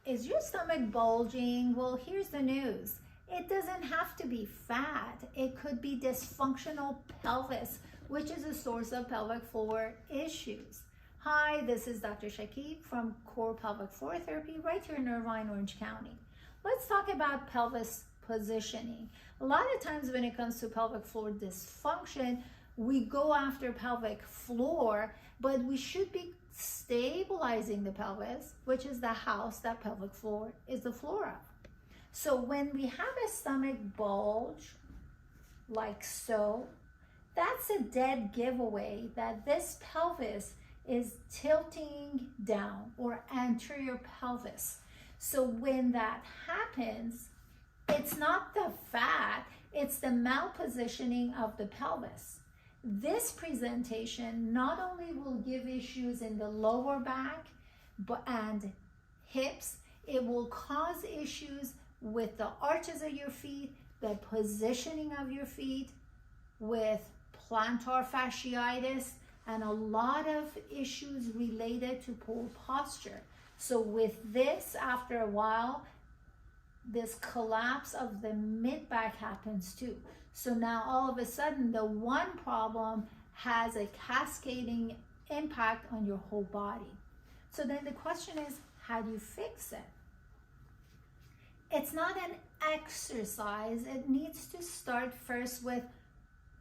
Is your stomach bulging? Well, here's the news. It doesn't have to be fat. It could be dysfunctional pelvis, which is a source of pelvic floor issues. Hi, this is Dr. Shakib from Core Pelvic Floor Therapy right here in Irvine, Orange County. Let's talk about pelvis positioning. A lot of times when it comes to pelvic floor dysfunction, we go after pelvic floor, but we should be stabilizing the pelvis, which is the house that pelvic floor is the floor of. So when we have a stomach bulge, like so, that's a dead giveaway that this pelvis is tilting down, or anterior pelvis. So when that happens, it's not the fat, it's the malpositioning of the pelvis. This presentation not only will give issues in the lower back and hips, it will cause issues with the arches of your feet, the positioning of your feet, with plantar fasciitis, and a lot of issues related to poor posture. So with this, after a while, this collapse of the mid-back happens too. So now all of a sudden, the one problem has a cascading impact on your whole body. So then the question is, how do you fix it? It's not an exercise. It needs to start first with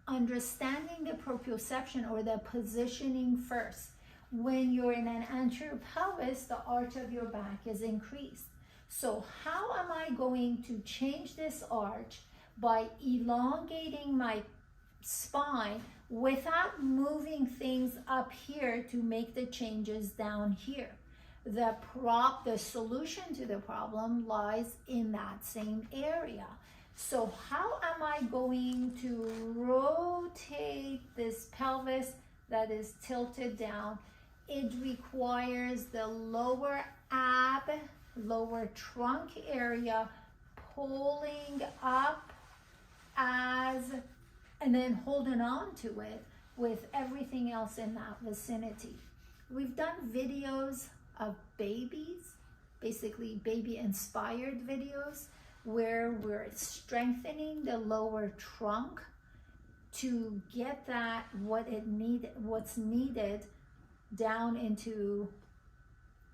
understanding the proprioception, or the positioning first. When you're in an anterior pelvis, the arch of your back is increased. So how am I going to change this arch by elongating my spine without moving things up here to make the changes down here? The solution to the problem lies in that same area. So how am I going to rotate this pelvis that is tilted down? It requires the lower ab, lower trunk area pulling up and then holding on to it with everything else in that vicinity. We've done videos of babies, basically baby inspired videos, where we're strengthening the lower trunk to get that what's needed down into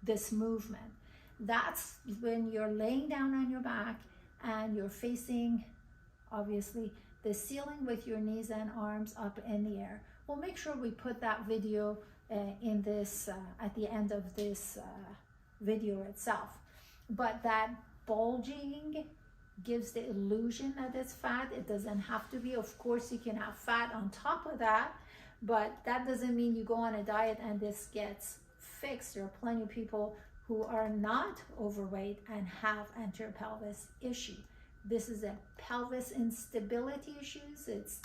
this movement. That's when you're laying down on your back and you're facing, obviously, the ceiling with your knees and arms up in the air. We'll make sure we put that video in this at the end of this video itself. But that bulging gives the illusion that it's fat. It doesn't have to be. Of course, you can have fat on top of that, but that doesn't mean you go on a diet and this gets fixed. There are plenty of people who are not overweight and have anterior pelvis issue. This is a pelvis instability issues. It's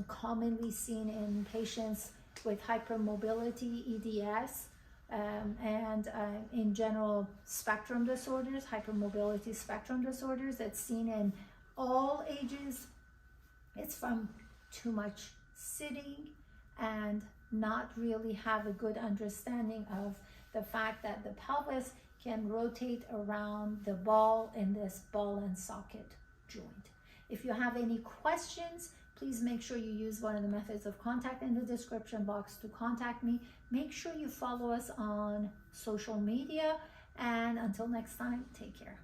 commonly seen in patients with hypermobility, EDS, and in general spectrum disorders, hypermobility spectrum disorders. It's seen in all ages. It's from too much sitting and not really have a good understanding of the fact that the pelvis can rotate around the ball in this ball and socket joint. If you have any questions, please make sure you use one of the methods of contact in the description box to contact me. Make sure you follow us on social media, and until next time, take care.